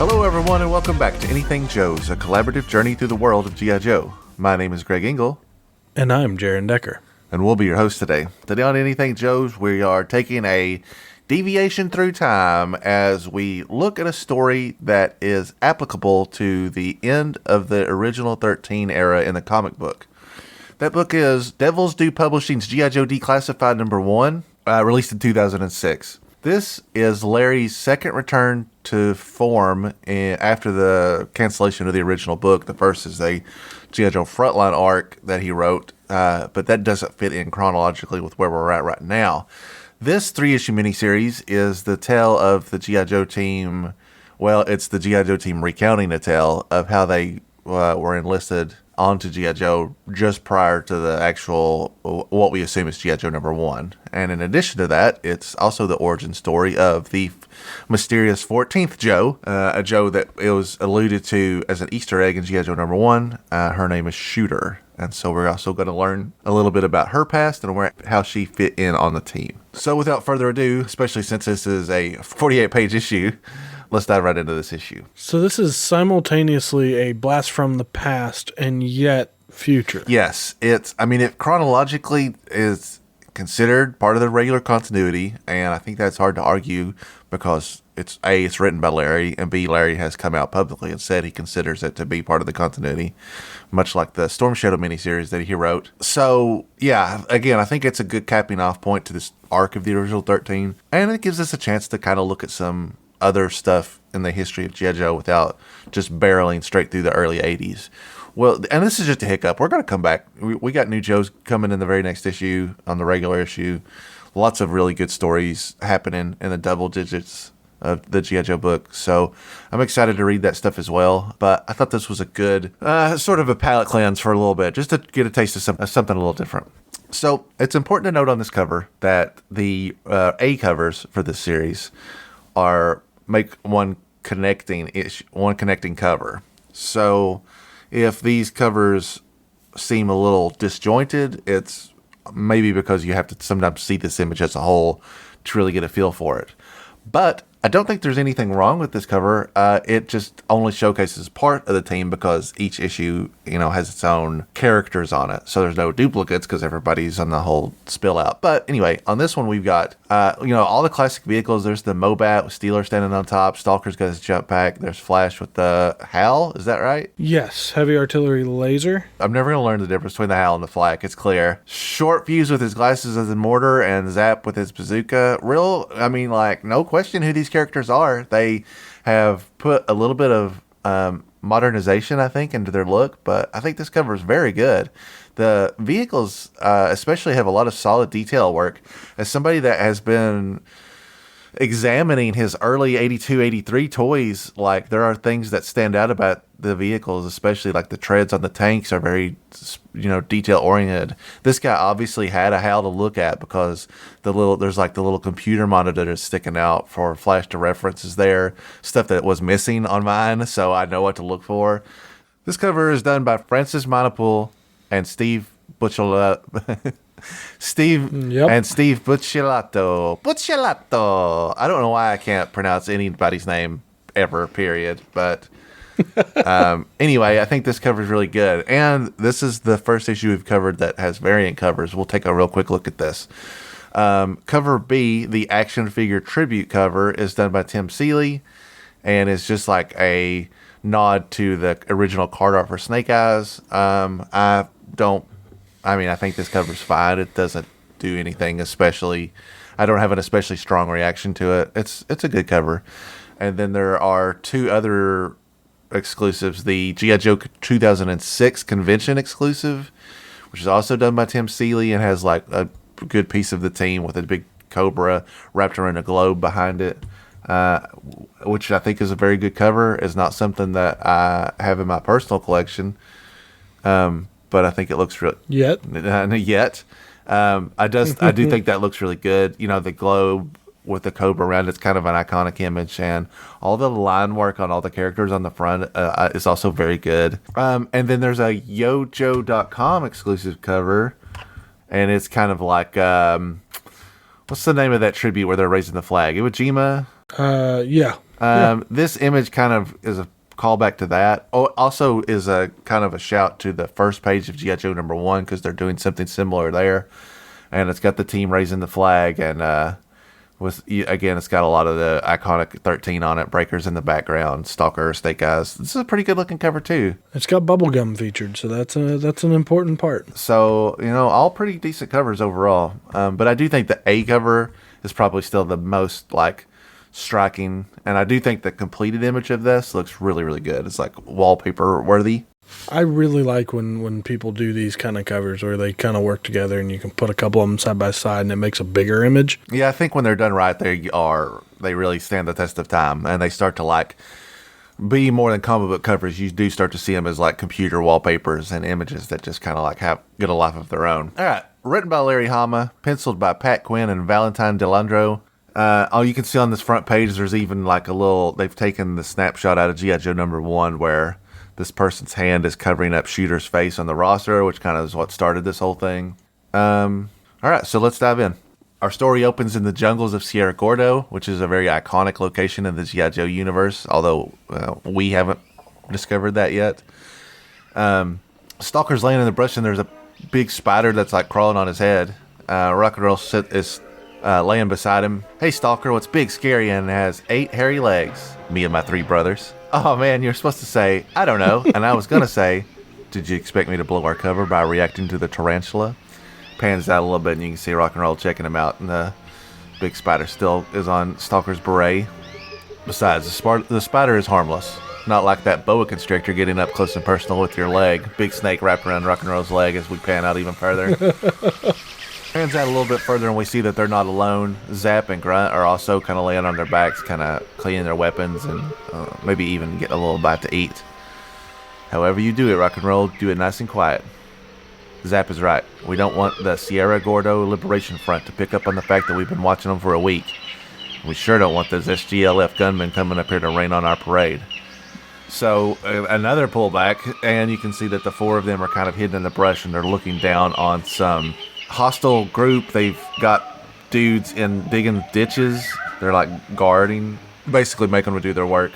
Hello everyone and welcome back to Anything Joe's, a collaborative journey through the world of G.I. Joe. My name is Greg Engel. And I'm Jaren Decker. And we'll be your host today. Today on Anything Joe's, we are taking a deviation through time as we look at a story that is applicable to the end of the original 13 era in the comic book. That book is Devil's Due Publishing's G.I. Joe Declassified number 1, released in 2006. This is Larry's second return to form after the cancellation of the original book. The first is a G.I. Joe Frontline arc that he wrote, but that doesn't fit in chronologically with where we're at right now. This 3-issue miniseries is the tale of the G.I. Joe team. Well, it's the G.I. Joe team recounting the tale of how they were enlisted onto G.I. Joe just prior to the actual, what we assume is G.I. Joe number 1. And in addition to that, it's also the origin story of the mysterious 14th Joe, a Joe that it was alluded to as an Easter egg in G.I. Joe number 1. Her name is Shooter. And so we're also going to learn a little bit about her past and how she fit in on the team. So without further ado, especially since this is a 48-page issue, let's dive right into this issue. So this is simultaneously a blast from the past and yet future. Yes, it chronologically is considered part of the regular continuity, and I think that's hard to argue because it's written by Larry, and B, Larry has come out publicly and said he considers it to be part of the continuity, much like the Storm Shadow miniseries that he wrote. So, yeah, again, I think it's a good capping off point to this arc of the original 13, and it gives us a chance to kind of look at some other stuff in the history of G.I. Joe without just barreling straight through the early 80s. Well, and this is just a hiccup. We're going to come back. We got new Joes coming in the very next issue, on the regular issue. Lots of really good stories happening in the double digits of the G.I. Joe book. So I'm excited to read that stuff as well. But I thought this was a good sort of a palate cleanse for a little bit, just to get a taste of something a little different. So it's important to note on this cover that the A covers for this series make one connecting cover. So if these covers seem a little disjointed, it's maybe because you have to sometimes see this image as a whole to really get a feel for it. But I don't think there's anything wrong with this cover. It just only showcases part of the team because each issue, has its own characters on it. So there's no duplicates because everybody's on the whole spill out. But anyway, on this one, we've got, all the classic vehicles. There's the Mobat with Steeler standing on top. Stalker's got his jump pack. There's Flash with the HAL. Is that right? Yes. Heavy artillery laser. I'm never going to learn the difference between the HAL and the Flak. It's clear. Short Fuse with his glasses as a mortar and Zap with his bazooka. No question who these characters are. They have put a little bit of modernization, I think, into their look, but I think this cover is very good. The vehicles especially have a lot of solid detail work. As somebody that has been examining his early 82, 83 toys, there are things that stand out about the vehicles, especially the treads on the tanks are very, detail oriented. This guy obviously had a HAL to look at because there's the little computer monitor that's sticking out for Flash to reference is there, stuff that was missing on mine, so I know what to look for. This cover is done by Francis Monopool and Steve Buccellato. Steve Buccellato. I don't know why I can't pronounce anybody's name ever, period. But anyway, I think this cover is really good. And this is the first issue we've covered that has variant covers. We'll take a real quick look at this. Cover B, the action figure tribute cover, is done by Tim Seeley. And it's just a nod to the original card art for Snake Eyes. I think this cover's fine. It doesn't do anything especially. I don't have an especially strong reaction to it. It's a good cover. And then there are two other exclusives. The G.I. Joe 2006 convention exclusive, which is also done by Tim Seeley and has a good piece of the team with a big cobra wrapped around a globe behind it, which I think is a very good cover. It's not something that I have in my personal collection. But I think it looks real yet. I do think that looks really good. The globe with the cobra around it's kind of an iconic image, and all the line work on all the characters on the front is also very good. And then there's a YoJoe.com exclusive cover, and it's kind of what's the name of that tribute where they're raising the flag? Iwo Jima? Yeah. This image kind of is a callback to that. Oh, also is a kind of a shout to the first page of G.I. Joe #1 because they're doing something similar there. And it's got the team raising the flag, and it's got a lot of the iconic 13 on it, breakers in the background, Stalker, Snake Eyes. This is a pretty good looking cover too. It's got bubblegum featured, so that's an important part. So, all pretty decent covers overall. But I do think the A cover is probably still the most striking, and I do think the completed image of this looks really, really good. It's like wallpaper worthy. I really like when people do these kind of covers where they kind of work together and you can put a couple of them side by side and it makes a bigger image. Yeah, I think when they're done right, they really stand the test of time, and they start to be more than comic book covers. You do start to see them as computer wallpapers and images that just kind of get a life of their own. All right, written by Larry Hama, penciled by Pat Quinn and Valentine DeLandro. All you can see on this front page, there's even they've taken the snapshot out of G.I. Joe #1 where this person's hand is covering up Shooter's face on the roster, which kind of is what started this whole thing. All right, so let's dive in. Our story opens in the jungles of Sierra Gordo, which is a very iconic location in the G.I. Joe universe, although we haven't discovered that yet. Stalker's laying in the brush, and there's a big spider that's crawling on his head. Rock and Roll is laying beside him. Hey, Stalker, what's big, scary, and has 8 hairy legs? Me and my 3 brothers. Oh, man, you're supposed to say, I don't know. And I was going to say, did you expect me to blow our cover by reacting to the tarantula? Pans out a little bit, and you can see Rock and Roll checking him out, and the big spider still is on Stalker's beret. Besides, the spider is harmless. Not like that boa constrictor getting up close and personal with your leg. Big snake wrapped around Rock and Roll's leg as we pan out even further. Pans out a little bit further, and we see that they're not alone. Zap and Grunt are also kind of laying on their backs, kind of cleaning their weapons, and maybe even get a little bite to eat. However you do it, Rock and Roll, do it nice and quiet. Zap is right. We don't want the Sierra Gordo Liberation Front to pick up on the fact that we've been watching them for a week. We sure don't want those SGLF gunmen coming up here to rain on our parade. So, another pullback, and you can see that the 4 of them are kind of hidden in the brush, and they're looking down on some hostile group. They've got dudes digging ditches. They're guarding, basically making them do their work.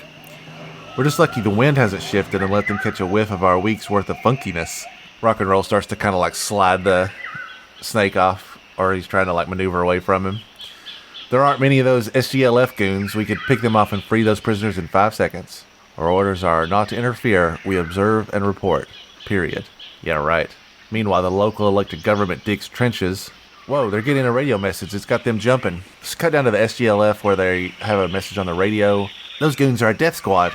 We're just lucky the wind hasn't shifted and let them catch a whiff of our week's worth of funkiness. Rock and Roll starts to kind of slide the snake off, or he's trying to maneuver away from him. There aren't many of those SGLF goons. We could pick them off and free those prisoners in 5 seconds. Our orders are not to interfere. We observe and report. Period. Yeah, right. Meanwhile, the local elected government digs trenches. Whoa, they're getting a radio message. It's got them jumping. Just cut down to the SGLF where they have a message on the radio. Those goons are a death squad.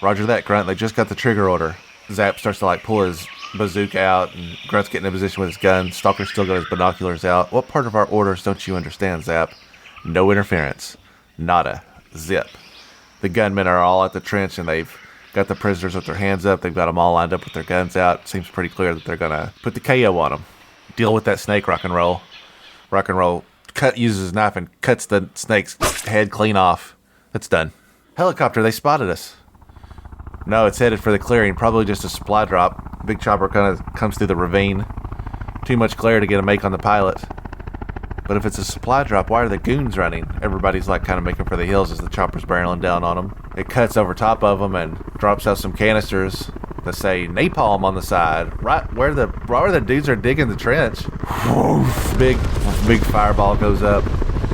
Roger that, Grunt. They just got the trigger order. Zap starts to pull his bazooka out, and Grunt's getting in position with his gun. Stalker's still got his binoculars out. What part of our orders don't you understand, Zap? No interference. Nada. Zip. The gunmen are all at the trench, and they've got the prisoners with their hands up. They've got them all lined up with their guns out. It seems pretty clear that they're going to put the KO on them. Deal with that snake, Rock and Roll. Rock and Roll uses his knife and cuts the snake's head clean off. That's done. Helicopter, they spotted us. No, it's headed for the clearing. Probably just a supply drop. Big chopper kind of comes through the ravine. Too much glare to get a make on the pilot. But if it's a supply drop, why are the goons running? Everybody's kind of making for the hills as the chopper's barreling down on them. It cuts over top of them and drops out some canisters that say napalm on the side, right where the dudes are digging the trench. Big fireball goes up.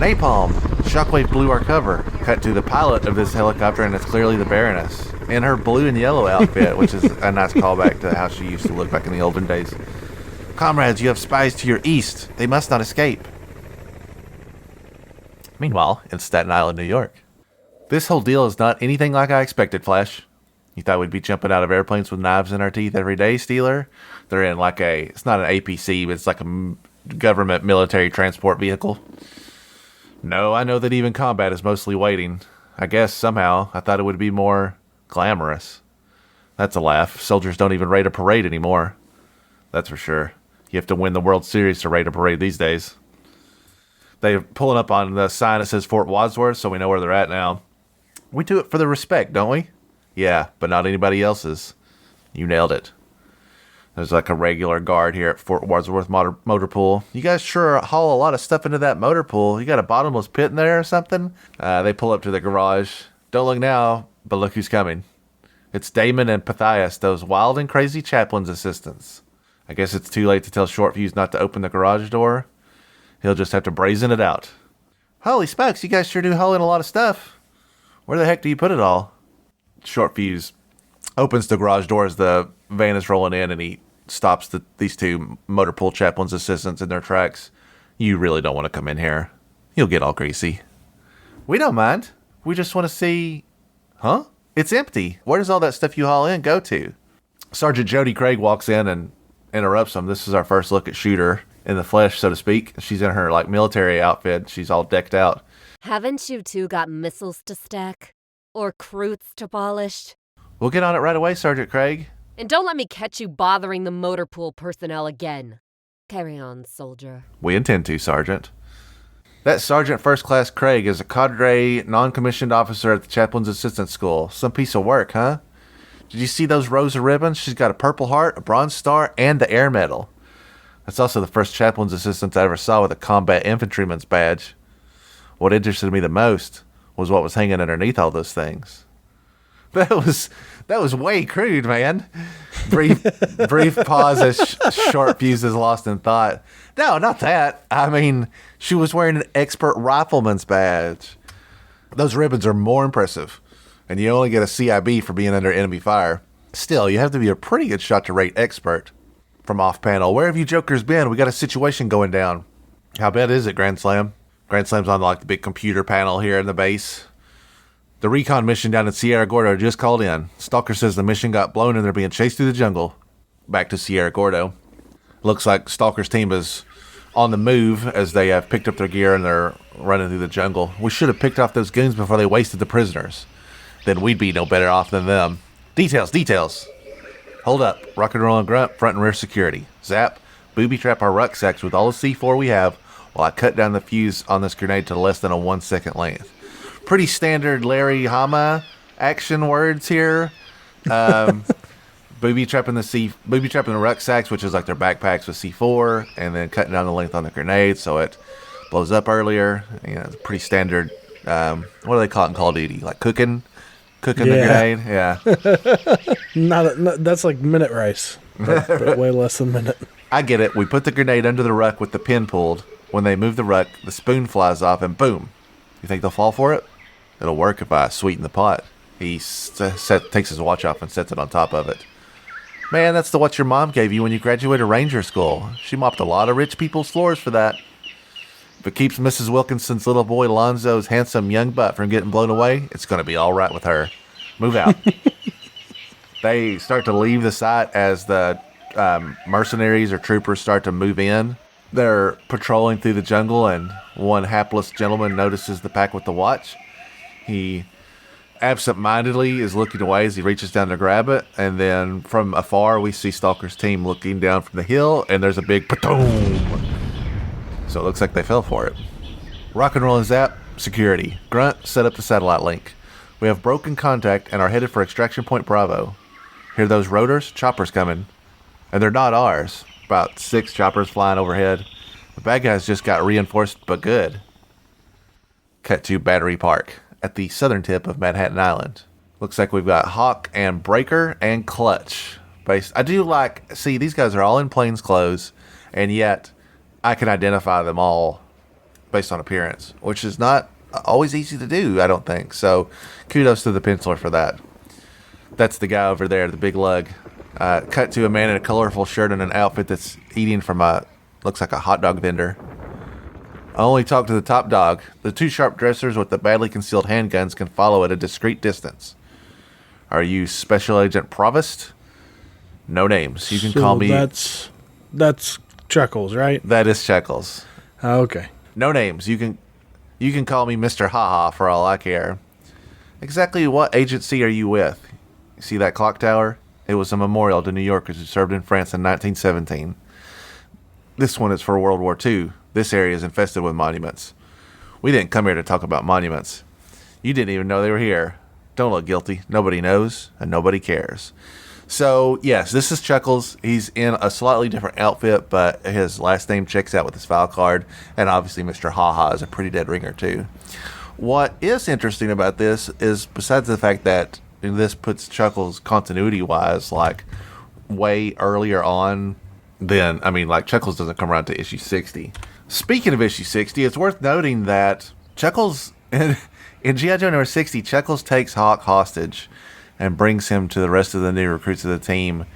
Napalm. Shockwave blew our cover. Cut to the pilot of this helicopter, and it's clearly the Baroness in her blue and yellow outfit, which is a nice callback to how she used to look back in the olden days. Comrades, you have spies to your east. They must not escape. Meanwhile, in Staten Island, New York. This whole deal is not anything like I expected, Flash. You thought we'd be jumping out of airplanes with knives in our teeth every day, Steeler? They're in it's not an APC, but it's a government military transport vehicle. No, I know that even combat is mostly waiting. I guess, somehow, I thought it would be more glamorous. That's a laugh. Soldiers don't even raid a parade anymore. That's for sure. You have to win the World Series to raid a parade these days. They're pulling up on the sign that says Fort Wadsworth, so we know where they're at now. We do it for the respect, don't we? Yeah, but not anybody else's. You nailed it. There's a regular guard here at Fort Wadsworth motor pool. You guys sure haul a lot of stuff into that motor pool. You got a bottomless pit in there or something? They pull up to the garage. Don't look now, but look who's coming. It's Damon and Pythias, those wild and crazy chaplain's assistants. I guess it's too late to tell Shortfuse not to open the garage door. He'll just have to brazen it out. Holy smokes, you guys sure do haul in a lot of stuff. Where the heck do you put it all? Shortfuse opens the garage door as the van is rolling in, and he stops these two motor pool chaplain's assistants in their tracks. You really don't want to come in here. You'll get all greasy. We don't mind. We just want to see... Huh? It's empty. Where does all that stuff you haul in go to? Sergeant Jody Craig walks in and interrupts them. This is our first look at Shooter in the flesh, so to speak. She's in her military outfit. She's all decked out. Haven't you two got missiles to stack? Or cruits to polish? We'll get on it right away, Sergeant Craig. And don't let me catch you bothering the motor pool personnel again. Carry on, soldier. We intend to, Sergeant. That Sergeant First Class Craig is a cadre non-commissioned officer at the Chaplain's Assistant School. Some piece of work, huh? Did you see those rows of ribbons? She's got a Purple Heart, a Bronze Star, and the Air Medal. That's also the first Chaplain's Assistant I ever saw with a Combat Infantryman's badge. What interested me the most was what was hanging underneath all those things. That was way crude, man. Brief pause as Shortfuse is lost in thought. No, not that. I mean, she was wearing an expert rifleman's badge. Those ribbons are more impressive, and you only get a CIB for being under enemy fire. Still, you have to be a pretty good shot to rate expert. From off panel, where have you jokers been? We got a situation going down. How bad is it, Grand Slam? Grand Slam's on the big computer panel here in the base. The recon mission down in Sierra Gordo just called in. Stalker says the mission got blown and they're being chased through the jungle. Back to Sierra Gordo. Looks like Stalker's team is on the move as they have picked up their gear and they're running through the jungle. We should have picked off those goons before they wasted the prisoners. Then we'd be no better off than them. Details. Hold up. Rock and roll and grunt, front and rear security. Zap. Booby trap our rucksacks with all the C4 we have while I cut down the fuse on this grenade to less than a 1 second length. Pretty standard Larry Hama action words here. Booby trapping the rucksacks, which is like their backpacks with C4, and then cutting down the length on the grenade so it blows up earlier. It's pretty standard. What do they call it in Call of Duty? Like cooking the grenade. Yeah. That's like minute rice, but way less than minute. I get it. We put the grenade under the ruck with the pin pulled. When they move the ruck, the spoon flies off, and boom. You think they'll fall for it? It'll work if I sweeten the pot. He takes his watch off and sets it on top of it. Man, that's the watch your mom gave you when you graduated Ranger School. She mopped a lot of rich people's floors for that. If it keeps Mrs. Wilkinson's little boy Lonzo's handsome young butt from getting blown away, it's going to be all right with her. Move out. They start to leave the site as the mercenaries or troopers start to move in. They're patrolling through the jungle, and one hapless gentleman notices the pack with the watch. He absent-mindedly is looking away as he reaches down to grab it, and then from afar we see Stalker's team looking down from the hill, and there's a big patoom. So it looks like they fell for it. Rock and roll and zap, security. Grunt, set up the satellite link. We have broken contact and are headed for extraction point Bravo. Hear those rotors? Choppers coming. And they're not ours. About 6 choppers flying overhead. The bad guys just got reinforced, but good. Cut to Battery Park at the southern tip of Manhattan Island. Looks like we've got Hawk and Breaker and Clutch. I do see, these guys are all in plain clothes, and yet I can identify them all based on appearance, which is not always easy to do, I don't think. So kudos to the penciler for that. That's the guy over there, the big lug. Cut to a man in a colorful shirt and an outfit that's eating from looks like a hot dog vendor. I only talk to the top dog. The 2 sharp dressers with the badly concealed handguns can follow at a discreet distance. Are you Special Agent Provost? No names. You can call me... That's Chuckles, right? That is Chuckles. Okay. No names. You can call me Mr. Haha for all I care. Exactly what agency are you with? You see that clock tower? It was a memorial to New Yorkers who served in France in 1917. This one is for World War II. This area is infested with monuments. We didn't come here to talk about monuments. You didn't even know they were here. Don't look guilty. Nobody knows, and nobody cares. So, yes, this is Chuckles. He's in a slightly different outfit, but his last name checks out with his file card. And obviously, Mr. Haha is a pretty dead ringer, too. What is interesting about this is, besides the fact that this puts Chuckles continuity-wise, like, way earlier on than, I mean, like, Chuckles doesn't come around to issue 60. Speaking of issue 60, it's worth noting that Chuckles, in G.I. Joe number 60, Chuckles takes Hawk hostage and brings him to the rest of the new recruits of the team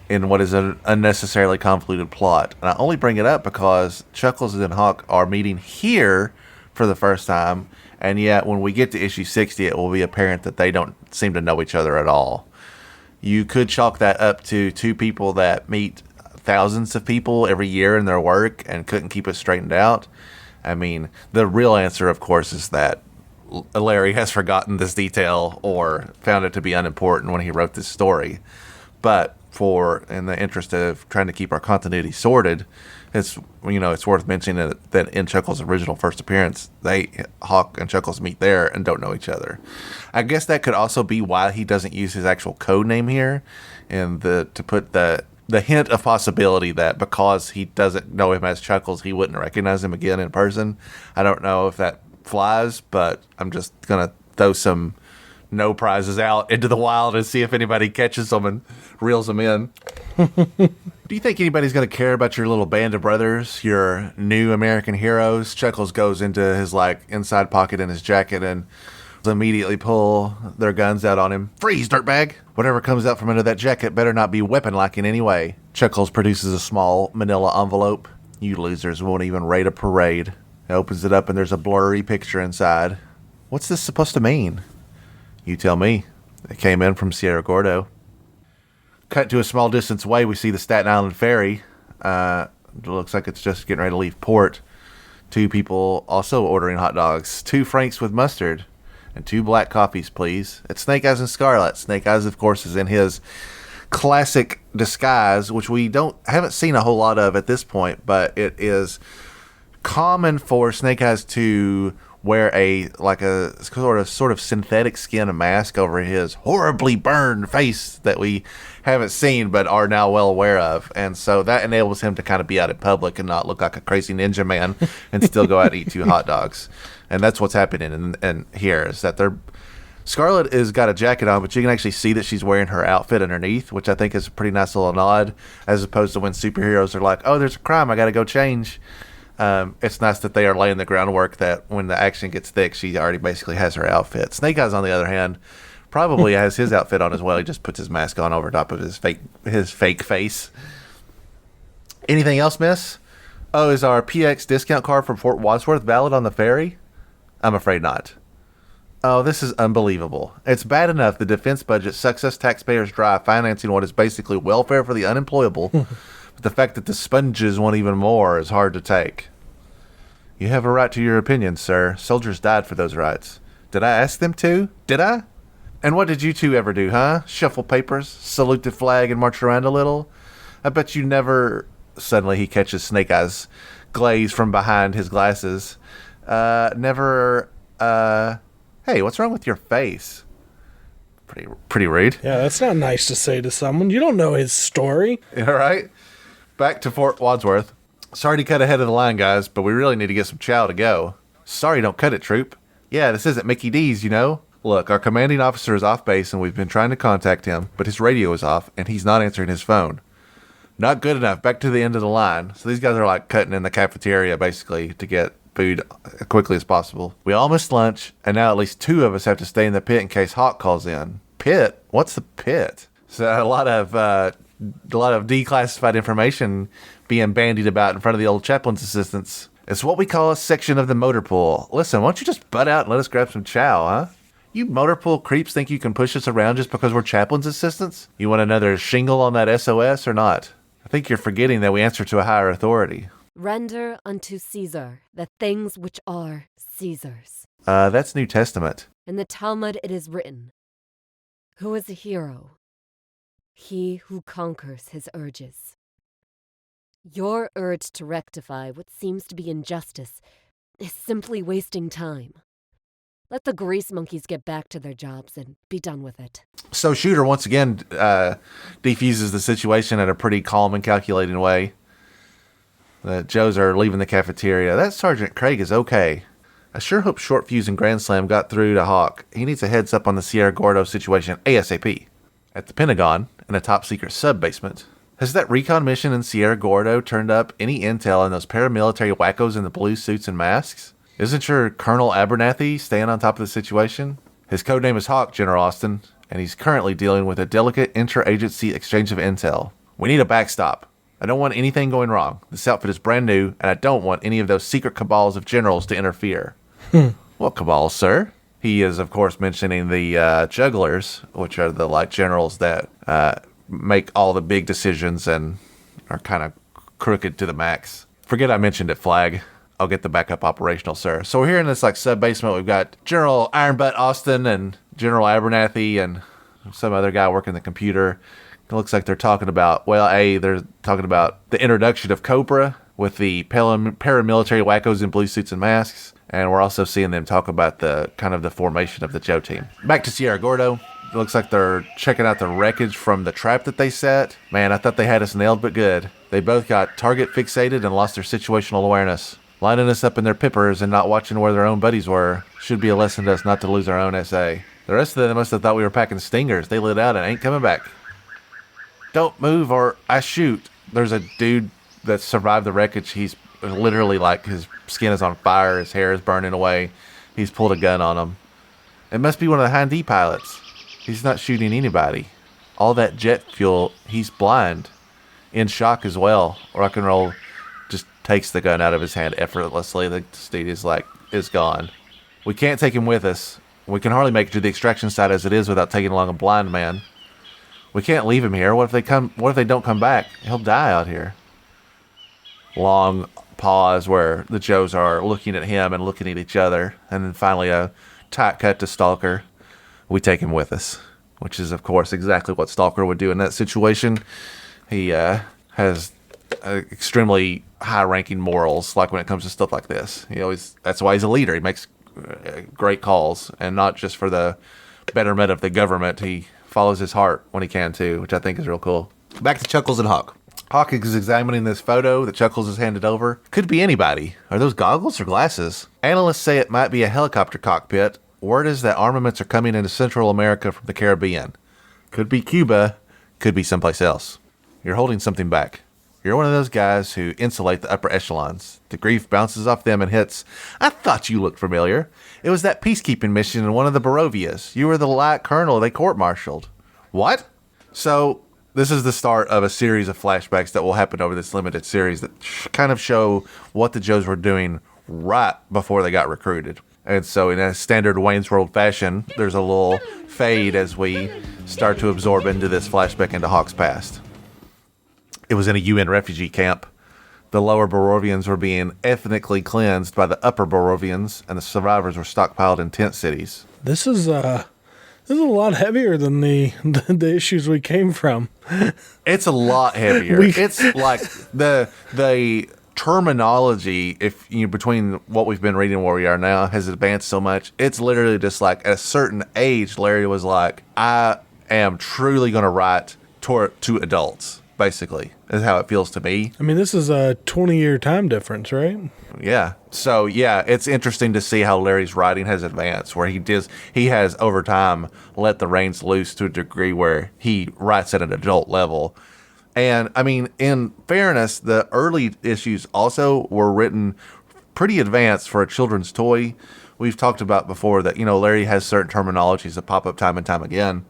in what is an unnecessarily convoluted plot. And I only bring it up because Chuckles and Hawk are meeting here for the first time, and yet when we get to issue 60, it will be apparent that they don't seem to know each other at all. You could chalk that up to two people that meet thousands of people every year in their work and couldn't keep it straightened out. I mean, the real answer, of course, is that Larry has forgotten this detail or found it to be unimportant when he wrote this story. But in the interest of trying to keep our continuity sorted, it's worth mentioning that in Chuckles' original first appearance, Hawk and Chuckles meet there and don't know each other. I guess that could also be why he doesn't use his actual code name here, and to put the hint of possibility that because he doesn't know him as Chuckles, he wouldn't recognize him again in person. I don't know if that flies, but I'm just gonna throw some no prizes out into the wild and see if anybody catches them and reels them in. Do you think anybody's going to care about your little band of brothers, your new American heroes? Chuckles goes into his inside pocket in his jacket and immediately pull their guns out on him. Freeze, dirtbag! Whatever comes out from under that jacket better not be weapon-like in any way. Chuckles produces a small manila envelope. You losers won't even rate a parade. He opens it up and there's a blurry picture inside. What's this supposed to mean? You tell me. It came in from Sierra Gordo. Cut to a small distance away, we see the Staten Island ferry. It looks like it's just getting ready to leave port. Two people also ordering hot dogs. 2 Franks with mustard. And 2 black coffees, please. It's Snake Eyes and Scarlet. Snake Eyes, of course, is in his classic disguise, which we haven't seen a whole lot of at this point, but it is common for Snake Eyes to wear a sort of synthetic skin mask over his horribly burned face that we haven't seen but are now well aware of, and so that enables him to kind of be out in public and not look like a crazy ninja man and still go out and eat 2 hot dogs. And that's what's happening and here is that Scarlet has got a jacket on, but you can actually see that she's wearing her outfit underneath, which I think is a pretty nice little nod, as opposed to when superheroes are like, oh, there's a crime, I gotta go change. It's nice that they are laying the groundwork that when the action gets thick, she already basically has her outfit. Snake Eyes, on the other hand, probably has his outfit on as well. He just puts his mask on over top of his fake face. Anything else, miss? Oh, is our PX discount card from Fort Wadsworth valid on the ferry? I'm afraid not. Oh, this is unbelievable. It's bad enough the defense budget sucks us taxpayers dry financing what is basically welfare for the unemployable. But the fact that the sponges want even more is hard to take. You have a right to your opinion, sir. Soldiers died for those rights. Did I ask them to? Did I? And what did you two ever do, huh? Shuffle papers, salute the flag, and march around a little? I bet you never... Suddenly he catches Snake Eyes' glaze from behind his glasses. Never... Hey, what's wrong with your face? Pretty rude. Yeah, that's not nice to say to someone. You don't know his story. All right. Back to Fort Wadsworth. Sorry to cut ahead of the line, guys, but we really need to get some chow to go. Sorry, don't cut it, troop. Yeah, this isn't Mickey D's, you know? Look, our commanding officer is off base, and we've been trying to contact him, but his radio is off, and he's not answering his phone. Not good enough. Back to the end of the line. So these guys are cutting in the cafeteria, basically, to get food as quickly as possible. We all missed lunch, and now at least 2 of us have to stay in the pit in case Hawk calls in. Pit? What's the pit? So a lot of declassified information being bandied about in front of the old chaplain's assistants. It's what we call a section of the motor pool. Listen, why don't you just butt out and let us grab some chow, huh? You motor pool creeps think you can push us around just because we're chaplain's assistants? You want another shingle on that SOS or not? I think you're forgetting that we answer to a higher authority. Render unto Caesar the things which are Caesar's. That's New Testament. In the Talmud it is written, who is a hero? He who conquers his urges. Your urge to rectify what seems to be injustice is simply wasting time. Let the grease monkeys get back to their jobs and be done with it. So Shooter once again defuses the situation in a pretty calm and calculating way. The Joes are leaving the cafeteria. That Sergeant Craig is okay. I sure hope Short Fuse and Grand Slam got through to Hawk. He needs a heads up on the Sierra Gordo situation ASAP. At the Pentagon, in a top-secret sub-basement. Has that recon mission in Sierra Gordo turned up any intel on those paramilitary wackos in the blue suits and masks? Isn't your Colonel Abernathy staying on top of the situation? His codename is Hawk, General Austin, and he's currently dealing with a delicate interagency exchange of intel. We need a backstop. I don't want anything going wrong. This outfit is brand new, and I don't want any of those secret cabals of generals to interfere. What cabals, sir? He is, of course, mentioning the jugglers, which are the generals that make all the big decisions and are kind of crooked to the max. Forget I mentioned it, Flag. I'll get the backup operational, sir. So we're here in this sub-basement. We've got General Ironbutt Austin and General Abernathy and some other guy working the computer. It looks like they're talking about, they're talking about the introduction of Cobra with the paramilitary wackos in blue suits and masks. And we're also seeing them talk about the formation of the Joe team. Back to Sierra Gordo. It looks like they're checking out the wreckage from the trap that they set. Man, I thought they had us nailed but good. They both got target fixated and lost their situational awareness. Lining us up in their pippers and not watching where their own buddies were should be a lesson to us not to lose our own SA. The rest of them must have thought we were packing stingers. They lit out and ain't coming back. Don't move or I shoot. There's a dude that survived the wreckage. He's literally his skin is on fire. His hair is burning away. He's pulled a gun on him. It must be one of the Hind D pilots. He's not shooting anybody. All that jet fuel, he's blind. In shock as well. Rock and Roll just takes the gun out of his hand effortlessly. The dude is gone. We can't take him with us. We can hardly make it to the extraction site as it is without taking along a blind man. We can't leave him here. What if they don't come back? He'll die out here. Long pause where the Joes are looking at him and looking at each other, and then finally a tight cut to Stalker. We take him with us, which is of course exactly what Stalker would do in that situation. He has extremely high-ranking morals, like when it comes to stuff like this. That's why he's a leader. He makes great calls, and not just for the betterment of the government. He follows his heart when he can too, which I think is real cool. Back to Chuckles and Hawk. Hawk is examining this photo that Chuckles has handed over. Could be anybody. Are those goggles or glasses? Analysts say it might be a helicopter cockpit. Word is that armaments are coming into Central America from the Caribbean. Could be Cuba. Could be someplace else. You're holding something back. You're one of those guys who insulate the upper echelons. The grief bounces off them and hits. I thought you looked familiar. It was that peacekeeping mission in one of the Barovias. You were the light colonel they court-martialed. What? So, this is the start of a series of flashbacks that will happen over this limited series that kind of show what the Joes were doing right before they got recruited. And so in a standard Wayne's World fashion, there's a little fade as we start to absorb into this flashback into Hawk's past. It was in a UN refugee camp. The lower Borovians were being ethnically cleansed by the upper Borovians, and the survivors were stockpiled in tent cities. This is a lot heavier than the issues we came from. It's a lot heavier. It's like the terminology, between what we've been reading and where we are now, has advanced so much. It's literally just like at a certain age, Larry was like, I am truly going to write to adults, basically, is how it feels to me. I mean, this is a 20-year time difference, right? Yeah. So, yeah, it's interesting to see how Larry's writing has advanced, where he has, over time, let the reins loose to a degree where he writes at an adult level. And, I mean, in fairness, the early issues also were written pretty advanced for a children's toy. We've talked about before that, Larry has certain terminologies that pop up time and time again.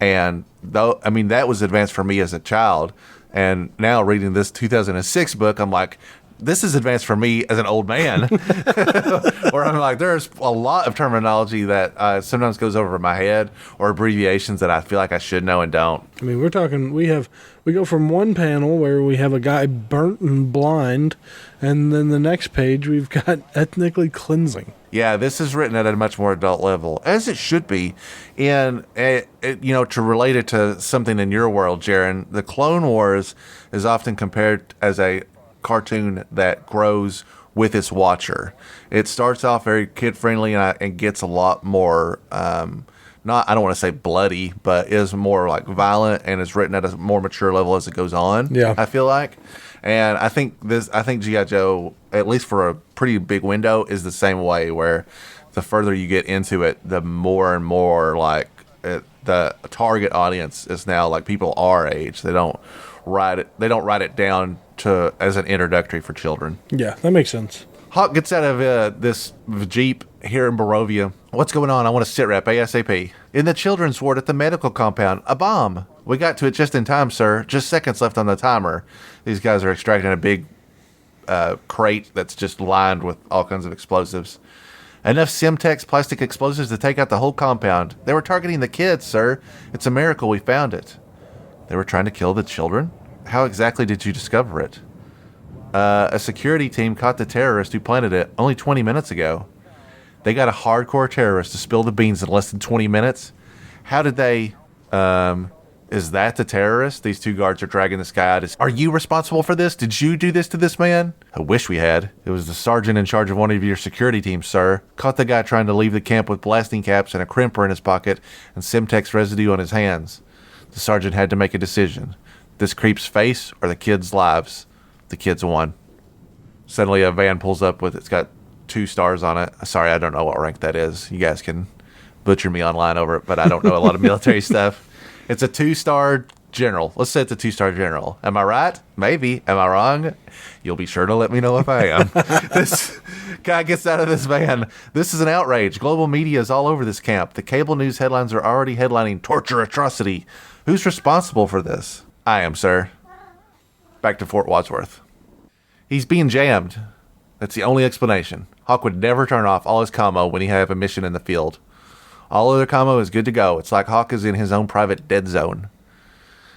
And, that was advanced for me as a child. And now reading this 2006 book, I'm like, this is advanced for me as an old man. Where I'm like, there's a lot of terminology that sometimes goes over my head, or abbreviations that I feel like I should know and don't. I mean, we're talking, we go from one panel where we have a guy burnt and blind, and then the next page we've got ethnically cleansing. Yeah, this is written at a much more adult level, as it should be. And, to relate it to something in your world, Jaren, the Clone Wars is often compared as a cartoon that grows with its watcher. It starts off very kid-friendly and gets a lot more, I don't want to say bloody, but is more like violent and is written at a more mature level as it goes on, yeah. I feel like. And I think G.I. Joe, at least for a pretty big window, is the same way, where the further you get into it, the more and more like the target audience is now like people our age. They don't write it down to as an introductory for children. Yeah, that makes sense. Hawk gets out of this Jeep here in Barovia. What's going on? I want to sit rep ASAP. In the children's ward at the medical compound, a bomb. We got to it just in time, sir. Just seconds left on the timer. These guys are extracting a big crate that's just lined with all kinds of explosives. Enough Simtex plastic explosives to take out the whole compound. They were targeting the kids, sir. It's a miracle we found it. They were trying to kill the children? How exactly did you discover it? A security team caught the terrorist who planted it only 20 minutes ago. They got a hardcore terrorist to spill the beans in less than 20 minutes? How did they... Is that the terrorist? These two guards are dragging this guy out. Are you responsible for this? Did you do this to this man? I wish we had. It was the sergeant in charge of one of your security teams, sir. Caught the guy trying to leave the camp with blasting caps and a crimper in his pocket and Simtex residue on his hands. The sergeant had to make a decision. This creep's face or the kids' lives? The kids won. Suddenly a van pulls up it's got 2 stars on it. Sorry, I don't know what rank that is. You guys can butcher me online over it, but I don't know a lot of military stuff. It's a 2-star general. Let's say it's a 2-star general. Am I right? Maybe. Am I wrong? You'll be sure to let me know if I am. This guy gets out of this van. This is an outrage. Global media is all over this camp. The cable news headlines are already headlining torture atrocity. Who's responsible for this? I am, sir. Back to Fort Wadsworth. He's being jammed. That's the only explanation. Hawk would never turn off all his commo when he had a mission in the field. All other commo is good to go. It's like Hawk is in his own private dead zone.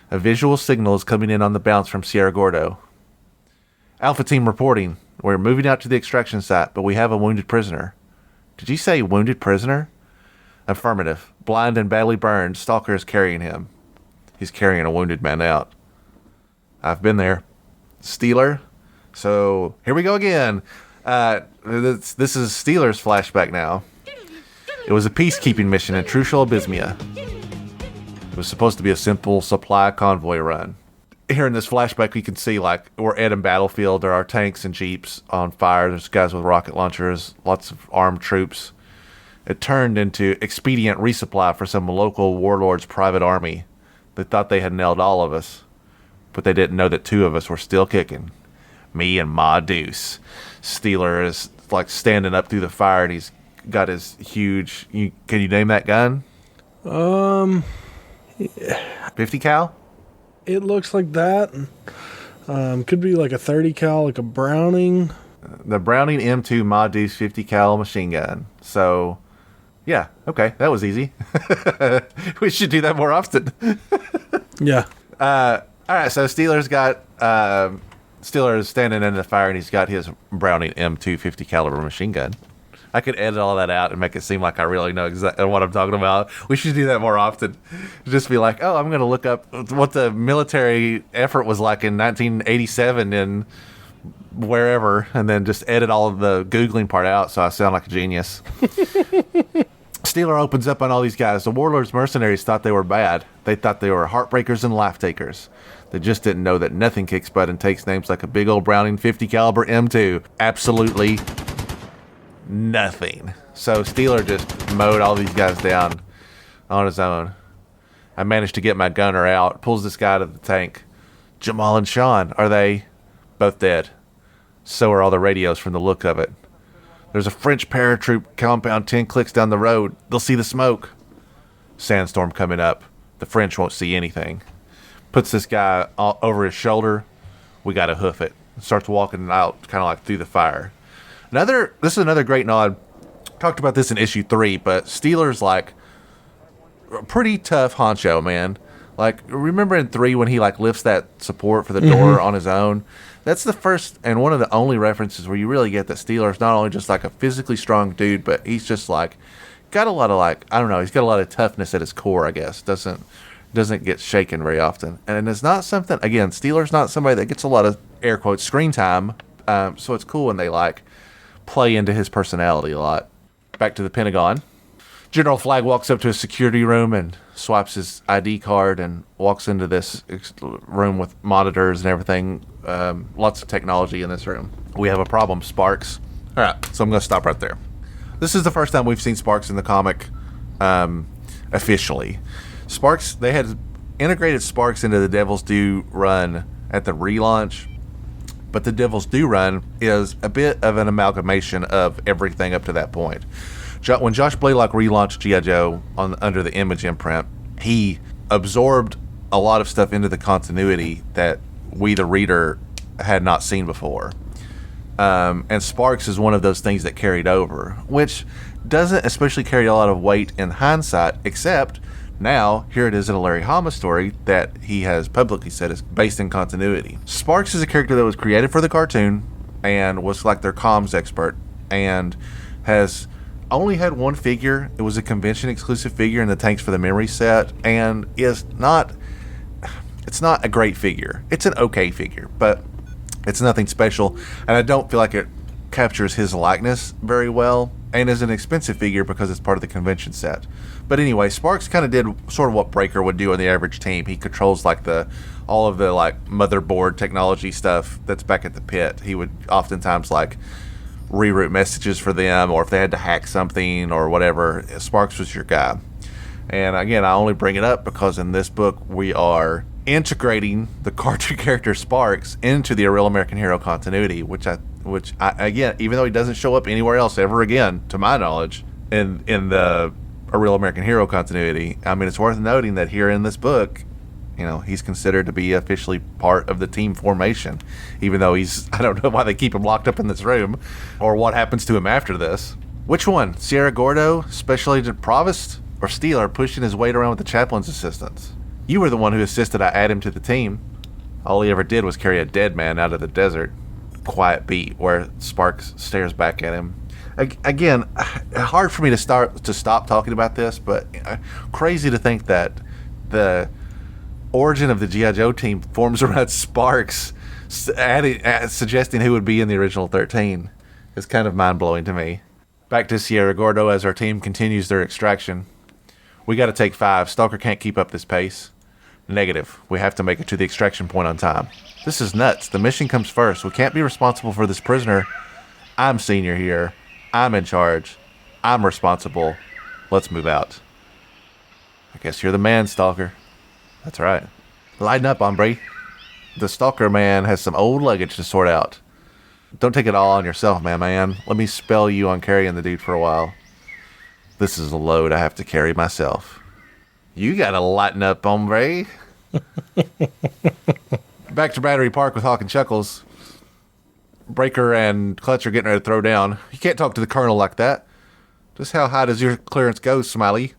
A visual signal is coming in on the bounce from Sierra Gordo. Alpha team reporting. We're moving out to the extraction site, but we have a wounded prisoner. Did you say wounded prisoner? Affirmative. Blind and badly burned, Stalker is carrying him. He's carrying a wounded man out. I've been there. Steeler. So, here we go again. This is Steeler's flashback now. It was a peacekeeping mission in Trucial Abysmia. It was supposed to be a simple supply convoy run. Here in this flashback, we can see, like, we're at a battlefield. There are tanks and jeeps on fire. There's guys with rocket launchers, lots of armed troops. It turned into expedient resupply for some local warlord's private army. They thought they had nailed all of us, but they didn't know that 2 of us were still kicking. Me and Ma Deuce. Steeler is, like, standing up through the fire, and he's got his huge... Can you name that gun? 50 cal? It looks like that. Could be like a 30 cal, like a Browning. The Browning M2 Ma Deuce 50 cal machine gun. So, yeah, okay, that was easy. We should do that more often. Yeah. All right, so Steeler's got... Steeler is standing in the fire, and he's got his Browning M2 50 caliber machine gun. I could edit all that out and make it seem like I really know exactly what I'm talking about. We should do that more often. Just be like, oh, I'm going to look up what the military effort was like in 1987 in wherever, and then just edit all of the Googling part out so I sound like a genius. Steeler opens up on all these guys. The Warlord's mercenaries thought they were bad. They thought they were heartbreakers and life takers. They just didn't know that nothing kicks butt and takes names like a big old Browning 50 caliber M2. Absolutely nothing. So Steeler just mowed all these guys down on his own. I managed to get my gunner out. Pulls this guy out of the tank. Jamal and Sean, are they both dead? So are all the radios from the look of it. There's a French paratroop compound 10 clicks down the road. They'll see the smoke. Sandstorm coming up. The French won't see anything. Puts this guy all over his shoulder. We got to hoof it. Starts walking out kind of like through the fire. This is another great nod. Talked about this in issue 3, but Steeler's like a pretty tough honcho, man. Like, remember in 3 when he like lifts that support for the door on his own? That's the first and one of the only references where you really get that Steeler's not only just like a physically strong dude, but he's just like got a lot of like, I don't know, he's got a lot of toughness at his core, I guess. Doesn't get shaken very often. And it's not something, again, Steeler's not somebody that gets a lot of air quotes screen time. So it's cool when they like play into his personality a lot. Back to the Pentagon. General Flagg walks up to a security room and swipes his ID card and walks into this room with monitors and everything. Lots of technology in this room. We have a problem, Sparks. All right, so I'm going to stop right there. This is the first time we've seen Sparks in the comic officially. Sparks, they had integrated Sparks into the Devil's Due run at the relaunch, but the Devil's Due run is a bit of an amalgamation of everything up to that point. When Josh Blaylock relaunched G.I. Joe under the Image imprint, he absorbed a lot of stuff into the continuity that we, the reader, had not seen before. And Sparks is one of those things that carried over, which doesn't especially carry a lot of weight in hindsight, except now, here it is in a Larry Hama story that he has publicly said is based in continuity. Sparks is a character that was created for the cartoon and was like their comms expert, and has only had one figure. It was a convention exclusive figure in the Tanks for the Memory set, and it's not a great figure. It's an okay figure, but it's nothing special, and I don't feel like it captures his likeness very well, and is an expensive figure because it's part of the convention set. But anyway, Sparks kind of did sort of what Breaker would do on the average team. He controls like all of the like motherboard technology stuff that's back at the pit. He would oftentimes like reroute messages for them, or if they had to hack something or whatever, Sparks was your guy. And again, I only bring it up because in this book we are integrating the cartoon character Sparks into the A Real American Hero continuity, which I again, even though he doesn't show up anywhere else ever again, to my knowledge, in the A Real American Hero continuity, I mean, it's worth noting that here in this book, you know, he's considered to be officially part of the team formation, even though I don't know why they keep him locked up in this room, or what happens to him after this. Which one? Sierra Gordo, Special Agent Provost, or Steeler pushing his weight around with the chaplain's assistants? You were the one who insisted I add him to the team. All he ever did was carry a dead man out of the desert. Quiet beat where Sparks stares back at him. Again, hard for me to stop talking about this, but crazy to think that the origin of the G.I. Joe team forms around Sparks, suggesting who would be in the original 13. It's kind of mind-blowing to me. Back to Sierra Gordo as our team continues their extraction. We got to take 5. Stalker can't keep up this pace. Negative. We have to make it to the extraction point on time. This is nuts. The mission comes first. We can't be responsible for this prisoner. I'm senior here. I'm in charge. I'm responsible. Let's move out. I guess you're the man, Stalker. That's right. Lighten up, hombre. The Stalker man has some old luggage to sort out. Don't take it all on yourself, man. Let me spell you on carrying the dude for a while. This is a load I have to carry myself. You gotta lighten up, hombre. Back to Battery Park with Hawk and Chuckles. Breaker and Clutch are getting ready to throw down. You can't talk to the Colonel like that. Just how high does your clearance go, Smiley?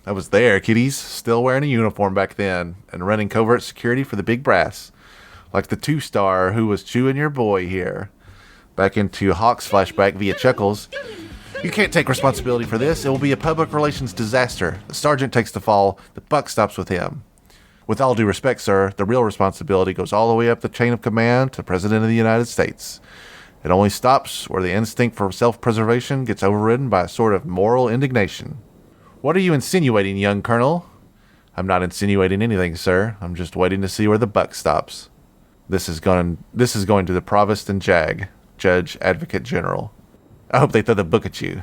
I was there, kiddies. Still wearing a uniform back then, and running covert security for the big brass. Like the 2-star who was chewing your boy here. Back into Hawk's flashback via Chuckles. You can't take responsibility for this. It will be a public relations disaster. The sergeant takes the fall. The buck stops with him. With all due respect, sir, the real responsibility goes all the way up the chain of command to President of the United States. It only stops where the instinct for self-preservation gets overridden by a sort of moral indignation. What are you insinuating, young Colonel? I'm not insinuating anything, sir. I'm just waiting to see where the buck stops. This is going to the Provost and JAG, Judge Advocate General. I hope they throw the book at you.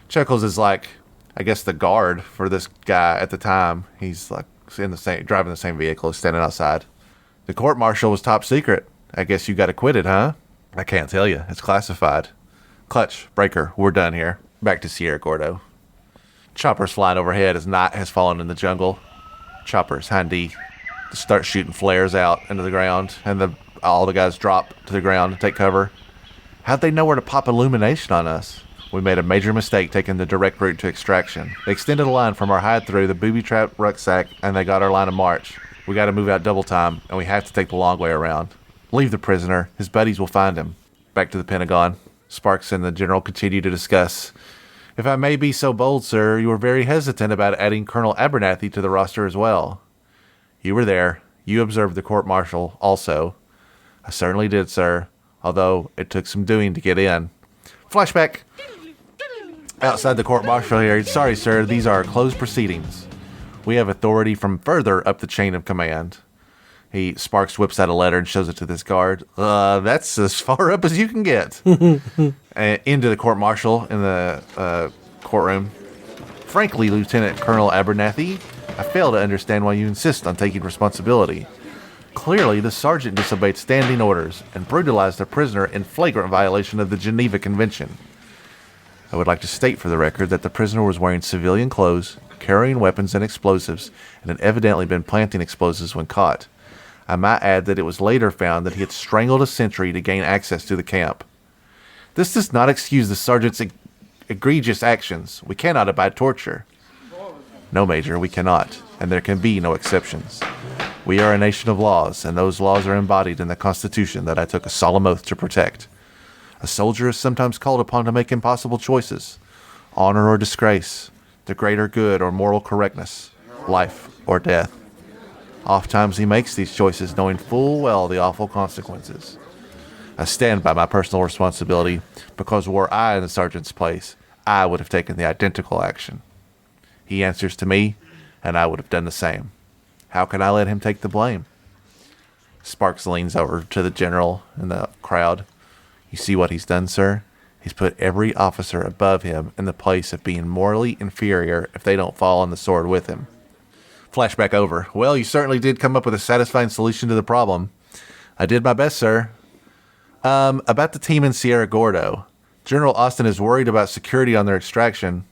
Chuckles is like, I guess, the guard for this guy at the time. He's like driving the same vehicle, standing outside. The court-martial was top secret. I guess you got acquitted, huh? I can't tell you. It's classified. Clutch, Breaker, we're done here. Back to Sierra Gordo. Choppers flying overhead as night has fallen in the jungle. Choppers, Handy, start shooting flares out into the ground, and all the guys drop to the ground and take cover. How'd they know where to pop illumination on us? We made a major mistake taking the direct route to extraction. They extended a line from our hide through the booby-trapped rucksack, and they got our line of march. We got to move out double time, and we have to take the long way around. Leave the prisoner. His buddies will find him. Back to the Pentagon. Sparks and the General continue to discuss. If I may be so bold, sir, you were very hesitant about adding Colonel Abernathy to the roster as well. You were there. You observed the court-martial also. I certainly did, sir, although it took some doing to get in. Flashback. Outside the court-martial area, sorry, sir, these are closed proceedings. We have authority from further up the chain of command. Sparks whips out a letter and shows it to this guard. That's as far up as you can get. Into the court-martial in the courtroom. Frankly, Lieutenant Colonel Abernathy, I fail to understand why you insist on taking responsibility. Clearly, the sergeant disobeyed standing orders and brutalized a prisoner in flagrant violation of the Geneva Convention. I would like to state for the record that the prisoner was wearing civilian clothes, carrying weapons and explosives, and had evidently been planting explosives when caught. I might add that it was later found that he had strangled a sentry to gain access to the camp. This does not excuse the sergeant's egregious actions. We cannot abide torture. No, Major, we cannot, and there can be no exceptions. We are a nation of laws, and those laws are embodied in the Constitution that I took a solemn oath to protect. A soldier is sometimes called upon to make impossible choices. Honor or disgrace, the greater good or moral correctness, life or death. Oftentimes he makes these choices knowing full well the awful consequences. I stand by my personal responsibility because were I in the sergeant's place, I would have taken the identical action. He answers to me, and I would have done the same. How can I let him take the blame? Sparks leans over to the general in the crowd. You see what he's done, sir? He's put every officer above him in the place of being morally inferior if they don't fall on the sword with him. Flashback over. Well, you certainly did come up with a satisfying solution to the problem. I did my best, sir. About the team in Sierra Gordo. General Austin is worried about security on their extraction.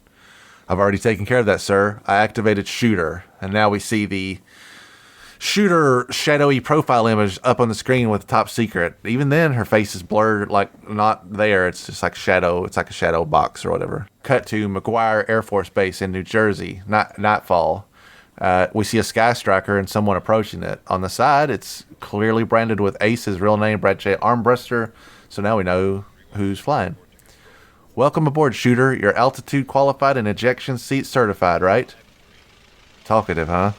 I've already taken care of that, sir. I activated Shooter, and now we see the Shooter shadowy profile image up on the screen with top secret. Even then, her face is blurred, like not there. It's just like shadow. It's like a shadow box or whatever. Cut to McGuire Air Force Base in New Jersey. Nightfall. We see a Sky Striker and someone approaching it. On the side, it's clearly branded with Ace's real name, Brad J. Armbruster. So now we know who's flying. Welcome aboard, Shooter. You're altitude qualified and ejection seat certified, right? Talkative, huh?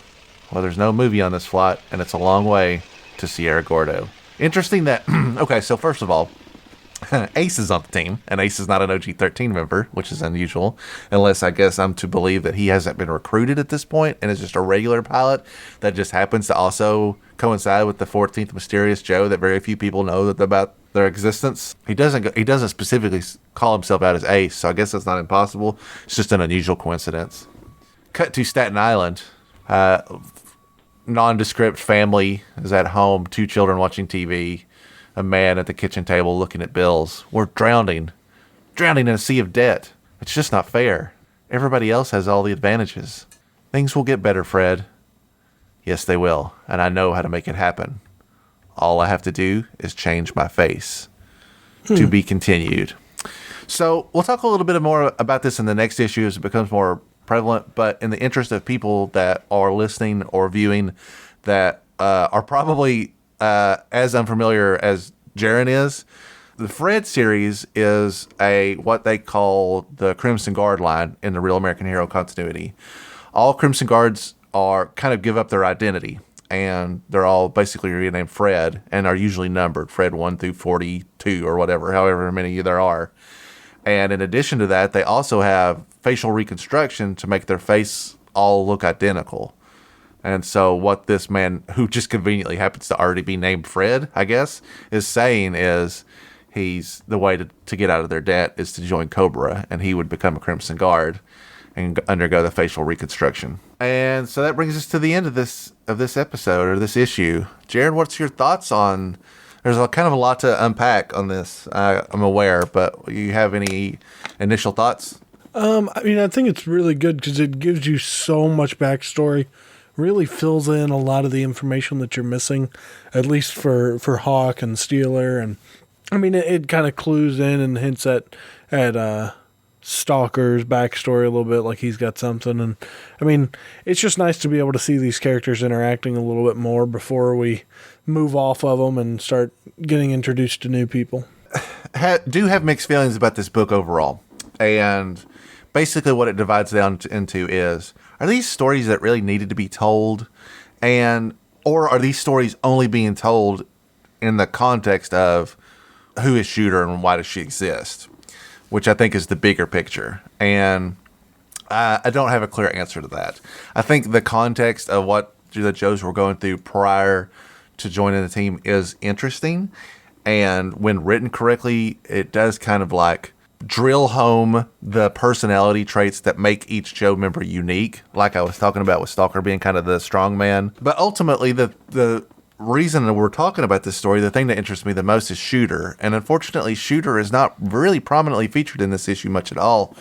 Well, there's no movie on this flight, and it's a long way to Sierra Gordo. Interesting that... Okay, so first of all, Ace is on the team, and Ace is not an OG-13 member, which is unusual, unless I guess I'm to believe that he hasn't been recruited at this point and is just a regular pilot that just happens to also coincide with the 14th Mysterious Joe that very few people know about their existence. He doesn't specifically call himself out as Ace, so I guess that's not impossible. It's just an unusual coincidence. Cut to Staten Island. Nondescript family is at home, 2 children watching TV. A man at the kitchen table looking at bills. We're drowning in a sea of debt. It's just not fair. Everybody else has all the advantages. Things will get better, Fred. Yes, they will, and I know how to make it happen. All I have to do is change my face. To be continued. So we'll talk a little bit more about this in the next issue as it becomes more prevalent, but in the interest of people that are listening or viewing that are probably as unfamiliar as Jaren is, the Fred series is what they call the Crimson Guard line in the Real American Hero continuity. All Crimson Guards kind of give up their identity, and they're all basically renamed Fred and are usually numbered, Fred 1 through 42 or whatever, however many there are. And in addition to that, they also have facial reconstruction to make their face all look identical. And so what this man, who just conveniently happens to already be named Fred, I guess, is saying is the way to get out of their debt is to join Cobra, and he would become a Crimson Guard and undergo the facial reconstruction. And so that brings us to the end of this episode, or this issue. Jaren, what's your thoughts on... There's kind of a lot to unpack on this, I'm aware, but you have any initial thoughts? I think it's really good because it gives you so much backstory. Really fills in a lot of the information that you're missing, at least for Hawk and Steeler. And it kind of clues in and hints at Stalker's backstory a little bit, like he's got something. And it's just nice to be able to see these characters interacting a little bit more before we move off of them and start getting introduced to new people. Do have mixed feelings about this book overall. And basically what it divides down into is, are these stories that really needed to be told? Or are these stories only being told in the context of who is Shooter and why does she exist? which I think is the bigger picture. And I don't have a clear answer to that. I think the context of what the Joes were going through prior to joining the team is interesting. And when written correctly, it does kind of like drill home the personality traits that make each Joe member unique. Like I was talking about with Stalker being kind of the strong man. But ultimately, the reason that we're talking about this story, the thing that interests me the most is Shooter. And unfortunately, Shooter is not really prominently featured in this issue much at all,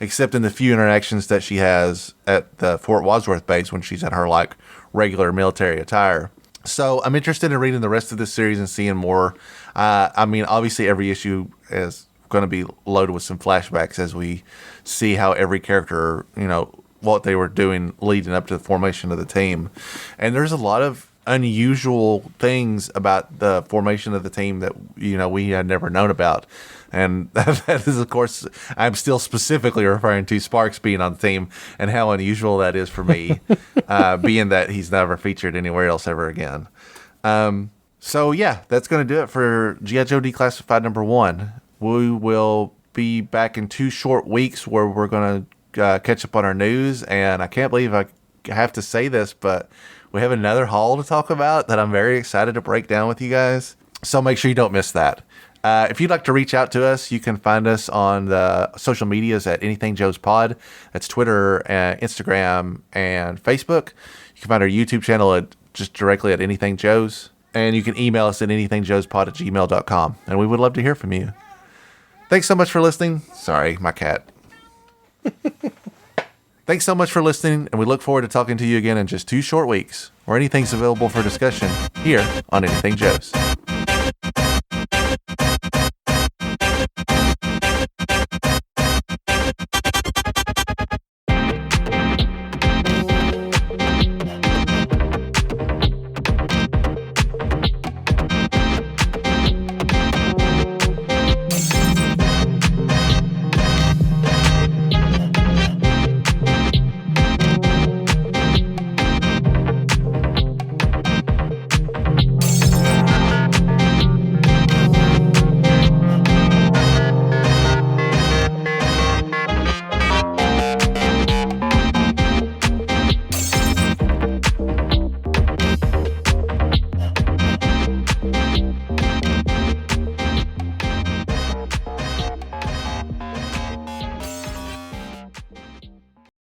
except in the few interactions that she has at the Fort Wadsworth base when she's in her like regular military attire. So I'm interested in reading the rest of this series and seeing more. I mean, obviously every issue is going to be loaded with some flashbacks as we see how every character, what they were doing leading up to the formation of the team. And there's a lot of unusual things about the formation of the team that, we had never known about. And that is, of course, I'm still specifically referring to Sparks being on the team and how unusual that is for me, being that he's never featured anywhere else ever again. So, yeah, that's going to do it for G.I. Joe Declassified #1. We will be back in 2 short weeks where we're going to catch up on our news. And I can't believe I have to say this, but we have another haul to talk about that I'm very excited to break down with you guys. So make sure you don't miss that. If you'd like to reach out to us, you can find us on the social medias at Anything Joe's Pod. That's Twitter, Instagram, and Facebook. You can find our YouTube channel just directly at Anything Joe's. And you can email us at anythingjoespod@gmail.com. And we would love to hear from you. Thanks so much for listening. Sorry, my cat. Thanks so much for listening, and we look forward to talking to you again in just 2 short weeks, where anything's available for discussion here on Anything Joe's.